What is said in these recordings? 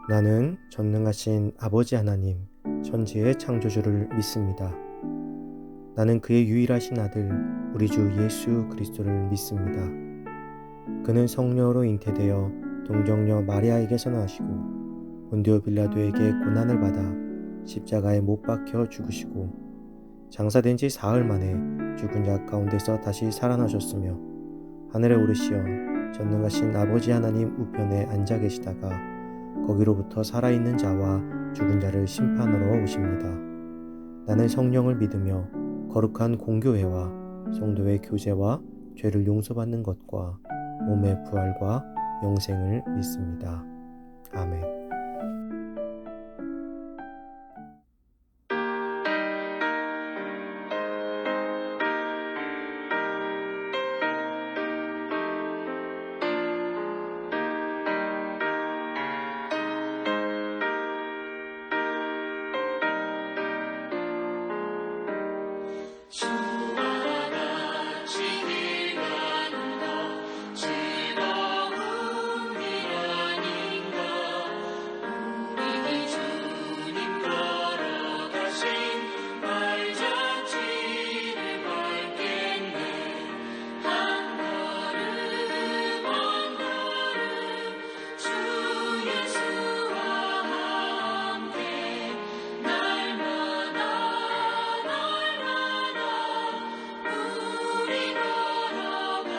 나는 전능하신 아버지 하나님, 천지의 창조주를 믿습니다. 나는 그의 유일하신 아들, 우리 주 예수 그리스도를 믿습니다. 그는 성령으로 잉태되어 동정녀 마리아에게서 나시고 본디오 빌라도에게 고난을 받아 십자가에 못 박혀 죽으시고 장사된 지 사흘 만에 죽은 자 가운데서 다시 살아나셨으며 하늘에 오르시어 전능하신 아버지 하나님 우편에 앉아 계시다가 거기로부터 살아있는 자와 죽은 자를 심판하러 오십니다. 나는 성령을 믿으며 거룩한 공교회와 성도의 교제와 죄를 용서받는 것과 몸의 부활과 영생을 믿습니다. 아멘. 주와 같이 일하는 것 즐거운 일 아닌가. 우리 주님 걸어가신 발자취를 밟겠네. 한 걸음 한 걸음 주 예수와 함께 날마다 우리 걸어가리.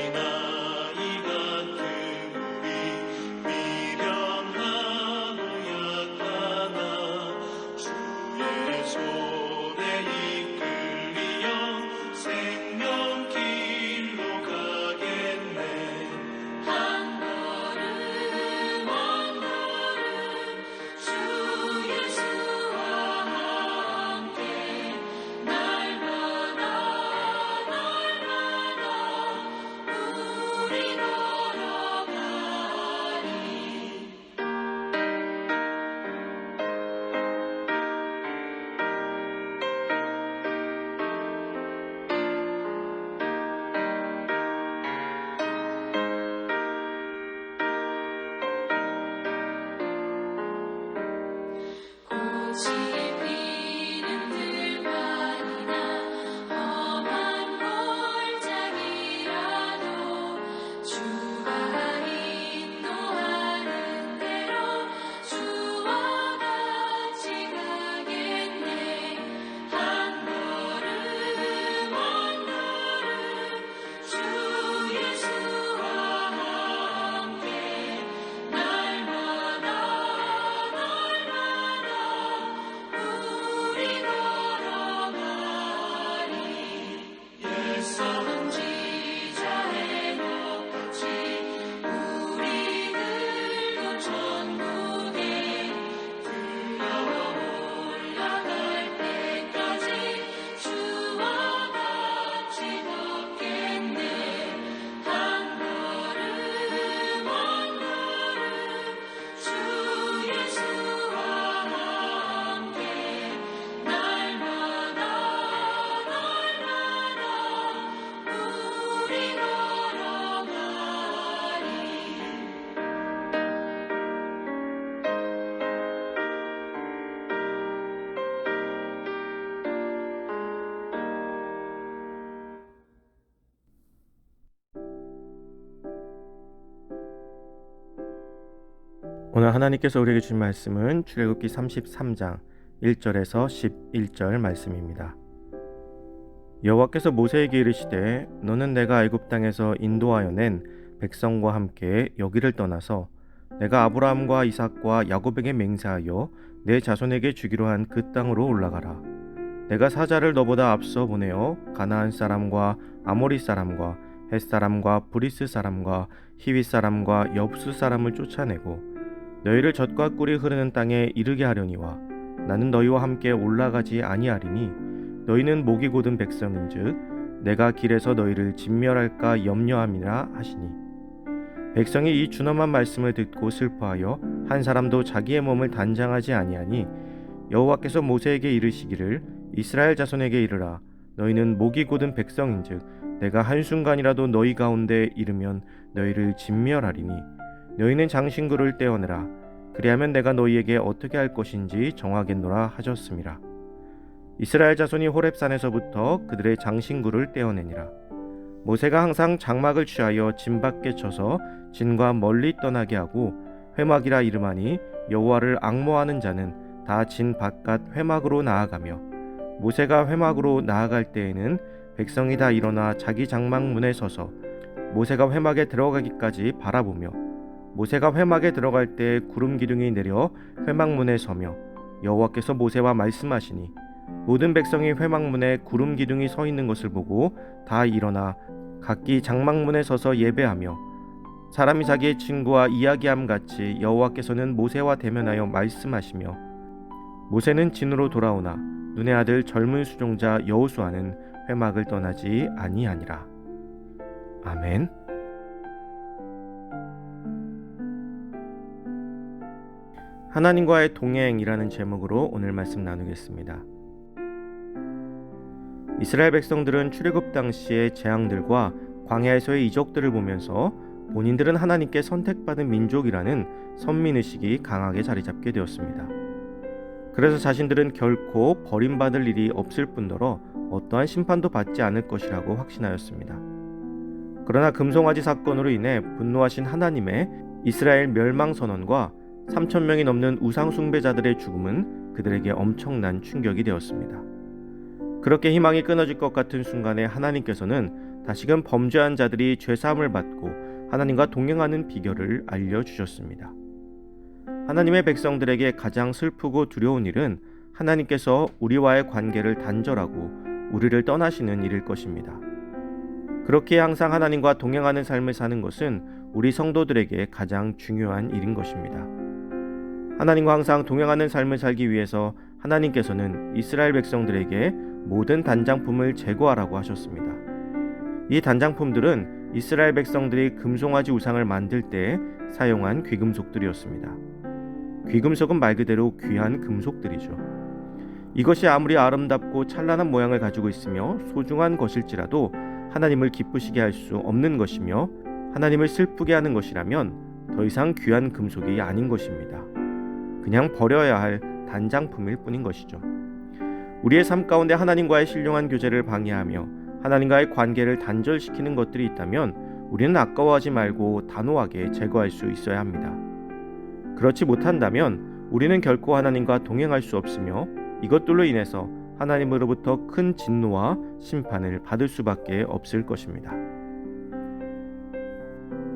어린아이 같은 우리 미련하고 약하나 주의 손에 이끌리어 생명길로 가겠네. 한 걸음 한 걸음 주 예수와 함께 날마다 우리 걸어가리. 꽃이 피는 들판이나 험한 골짜기라도 주가 인도하는 대로 주와 같이 가겠네. 한 걸음 한 걸음 주 예수와 함께 날마다 우리 걸어가리. 옛선지자의 녹같이 우리들도 천국에 들려올라갈 때까지 주와 같이 걷겠네. 한 걸음 한 걸음 주 예수와 함께 날마다 우리 걸어가리. 오늘 하나님께서 우리에게 주신 말씀은 출애굽기 33장 1절에서 11절 말씀입니다. 여호와께서 모세에게 이르시되 너는 내가 애굽 땅에서 인도하여 낸 백성과 함께 여기를 떠나서 내가 아브라함과 이삭과 야곱에게 맹세하여 내 자손에게 주기로 한 그 땅으로 올라가라. 내가 사자를 너보다 앞서 보내어 가나안 사람과 아모리 사람과 헷 사람과 브리스 사람과 히윗 사람과 여부스 사람을 쫓아내고 너희를 젖과 꿀이 흐르는 땅에 이르게 하려니와 나는 너희와 함께 올라가지 아니하리니 너희는 목이 곧은 백성인즉 내가 길에서 너희를 진멸할까 염려함이라 하시니. 백성이 이 준엄한 말씀을 듣고 슬퍼하여 한 사람도 자기의 몸을 단장하지 아니하니 여호와께서 모세에게 이르시기를 이스라엘 자손에게 이르라. 너희는 목이 곧은 백성인즉 내가 한순간이라도 너희 가운데 이르면 너희를 진멸하리니 너희는 장신구를 떼어내라. 그리하면 내가 너희에게 어떻게 할 것인지 정하겠노라 하셨음이라. 이스라엘 자손이 호렙산에서부터 그들의 장신구를 떼어내니라. 모세가 항상 장막을 취하여 진 밖에 쳐서 진과 멀리 떠나게 하고 회막이라 이름하니 여호와를 앙모하는 자는 다 진 바깥 회막으로 나아가며, 모세가 회막으로 나아갈 때에는 백성이 다 일어나 자기 장막 문에 서서 모세가 회막에 들어가기까지 바라보며, 모세가 회막에 들어갈 때 구름 기둥이 내려 회막 문에 서며 여호와께서 모세와 말씀하시니, 모든 백성이 회막 문에 구름 기둥이 서 있는 것을 보고 다 일어나 각기 장막 문에 서서 예배하며, 사람이 자기의 친구와 이야기함 같이 여호와께서는 모세와 대면하여 말씀하시며, 모세는 진으로 돌아오나 눈의 아들 젊은 수종자 여호수아는 회막을 떠나지 아니하니라. 아멘. 하나님과의 동행이라는 제목으로 오늘 말씀 나누겠습니다. 이스라엘 백성들은 출애굽 당시의 재앙들과 광야에서의 이적들을 보면서 본인들은 하나님께 선택받은 민족이라는 선민의식이 강하게 자리 잡게 되었습니다. 그래서 자신들은 결코 버림받을 일이 없을 뿐더러 어떠한 심판도 받지 않을 것이라고 확신하였습니다. 그러나 금송아지 사건으로 인해 분노하신 하나님의 이스라엘 멸망 선언과 3,000명이 넘는 우상 숭배자들의 죽음은 그들에게 엄청난 충격이 되었습니다. 그렇게 희망이 끊어질 것 같은 순간에 하나님께서는 다시금 범죄한 자들이 죄사함을 받고 하나님과 동행하는 비결을 알려주셨습니다. 하나님의 백성들에게 가장 슬프고 두려운 일은 하나님께서 우리와의 관계를 단절하고 우리를 떠나시는 일일 것입니다. 그렇게 항상 하나님과 동행하는 삶을 사는 것은 우리 성도들에게 가장 중요한 일인 것입니다. 하나님과 항상 동행하는 삶을 살기 위해서 하나님께서는 이스라엘 백성들에게 모든 단장품을 제거하라고 하셨습니다. 이 단장품들은 이스라엘 백성들이 금송아지 우상을 만들 때 사용한 귀금속들이었습니다. 귀금속은 말 그대로 귀한 금속들이죠. 이것이 아무리 아름답고 찬란한 모양을 가지고 있으며 소중한 것일지라도 하나님을 기쁘시게 할 수 없는 것이며 하나님을 슬프게 하는 것이라면 더 이상 귀한 금속이 아닌 것입니다. 그냥 버려야 할 단장품일 뿐인 것이죠. 우리의 삶 가운데 하나님과의 신령한 교제를 방해하며 하나님과의 관계를 단절시키는 것들이 있다면 우리는 아까워하지 말고 단호하게 제거할 수 있어야 합니다. 그렇지 못한다면 우리는 결코 하나님과 동행할 수 없으며 이것들로 인해서 하나님으로부터 큰 진노와 심판을 받을 수밖에 없을 것입니다.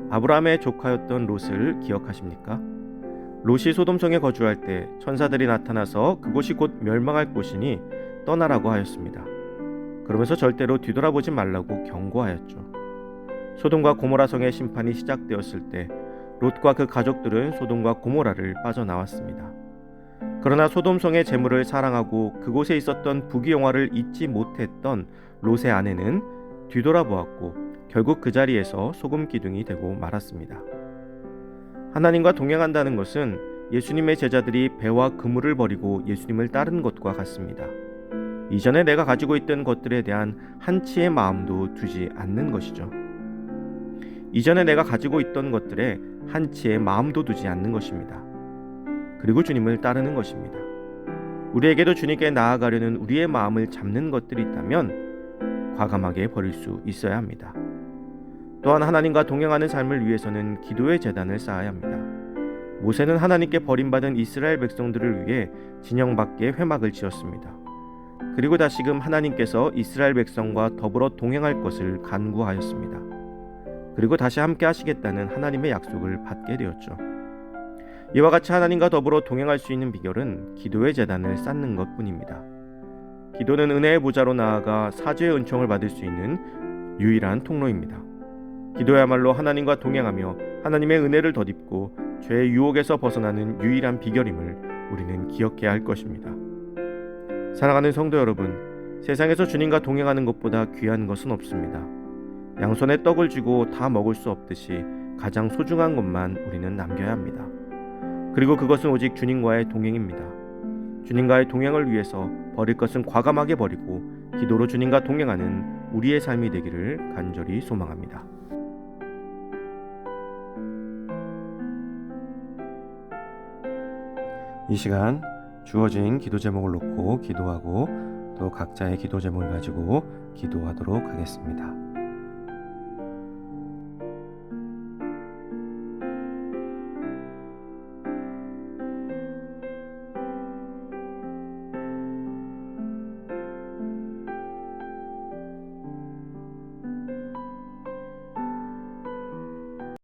아브라함의 조카였던 롯을 기억하십니까? 롯이 소돔성에 거주할 때 천사들이 나타나서 그곳이 곧 멸망할 곳이니 떠나라고 하였습니다. 그러면서 절대로 뒤돌아보지 말라고 경고하였죠. 소돔과 고모라 성의 심판이 시작되었을 때 롯과 그 가족들은 소돔과 고모라를 빠져나왔습니다. 그러나 소돔성의 재물을 사랑하고 그곳에 있었던 부귀영화를 잊지 못했던 롯의 아내는 뒤돌아보았고 결국 그 자리에서 소금 기둥이 되고 말았습니다. 하나님과 동행한다는 것은 예수님의 제자들이 배와 그물을 버리고 예수님을 따른 것과 같습니다. 이전에 내가 가지고 있던 것들에 대한 한치의 마음도 두지 않는 것이죠. 이전에 내가 가지고 있던 것들에 한치의 마음도 두지 않는 것입니다. 그리고 주님을 따르는 것입니다. 우리에게도 주님께 나아가려는 우리의 마음을 잡는 것들이 있다면 과감하게 버릴 수 있어야 합니다. 또한 하나님과 동행하는 삶을 위해서는 기도의 제단을 쌓아야 합니다. 모세는 하나님께 버림받은 이스라엘 백성들을 위해 진영 밖에 회막을 지었습니다. 그리고 다시금 하나님께서 이스라엘 백성과 더불어 동행할 것을 간구하였습니다. 그리고 다시 함께 하시겠다는 하나님의 약속을 받게 되었죠. 이와 같이 하나님과 더불어 동행할 수 있는 비결은 기도의 제단을 쌓는 것뿐입니다. 기도는 은혜의 보좌로 나아가 사죄의 은총을 받을 수 있는 유일한 통로입니다. 기도야말로 하나님과 동행하며 하나님의 은혜를 덧입고 죄의 유혹에서 벗어나는 유일한 비결임을 우리는 기억해야 할 것입니다. 사랑하는 성도 여러분, 세상에서 주님과 동행하는 것보다 귀한 것은 없습니다. 양손에 떡을 쥐고 다 먹을 수 없듯이 가장 소중한 것만 우리는 남겨야 합니다. 그리고 그것은 오직 주님과의 동행입니다. 주님과의 동행을 위해서 버릴 것은 과감하게 버리고 기도로 주님과 동행하는 우리의 삶이 되기를 간절히 소망합니다. 이 시간 주어진 기도 제목을 놓고 기도하고 또 각자의 기도 제목을 가지고 기도하도록 하겠습니다.